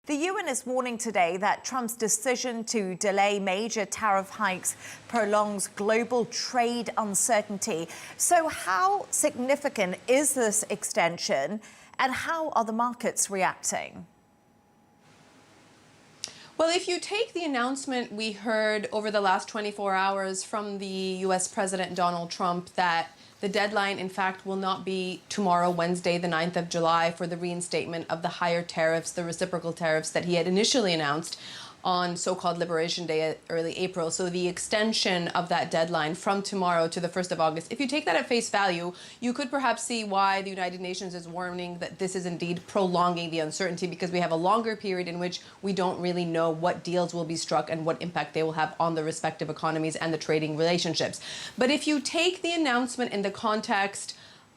The UN is warning today that Trump's decision to delay major tariff hikes prolongs global trade uncertainty. So how significant is this extension and how are the markets reacting? Well, if you take the announcement we heard over the last 24 hours from the U.S. President Donald Trump that the deadline, in fact, will not be tomorrow, Wednesday, the 9th of July, for the reinstatement of the higher tariffs, the reciprocal tariffs that he had initially announced on so-called Liberation Day, early April. So the extension of that deadline from tomorrow to the 1st of August, if you take that at face value, you could perhaps see why the United Nations is warning that this is indeed prolonging the uncertainty, because we have a longer period in which we don't really know what deals will be struck and what impact they will have on the respective economies and the trading relationships. But if you take the announcement in the context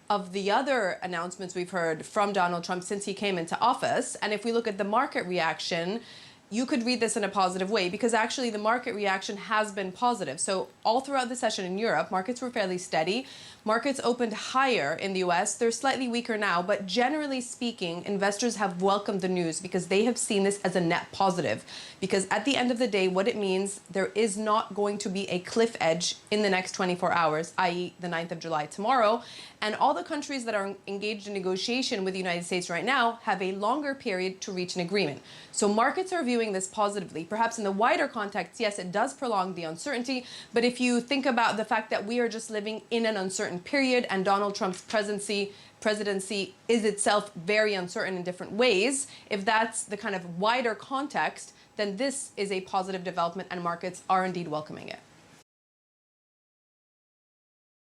of the other announcements we've heard from Donald Trump since he came into office, and if we look at the market reaction, you could read this in a positive way, because actually the market reaction has been positive. So all throughout the session in Europe, markets were fairly steady. Markets opened higher in the US. They're slightly weaker now, but generally speaking, investors have welcomed the news because they have seen this as a net positive. Because at the end of the day, what it means, there is not going to be a cliff edge in the next 24 hours, i.e. the 9th of July tomorrow. And all the countries that are engaged in negotiation with the United States right now have a longer period to reach an agreement. So markets are viewing this positively. Perhaps in the wider context, yes, it does prolong the uncertainty. But if you think about the fact that we are just living in an uncertain period and Donald Trump's presidency is itself very uncertain in different ways, if that's the kind of wider context, then this is a positive development and markets are indeed welcoming it.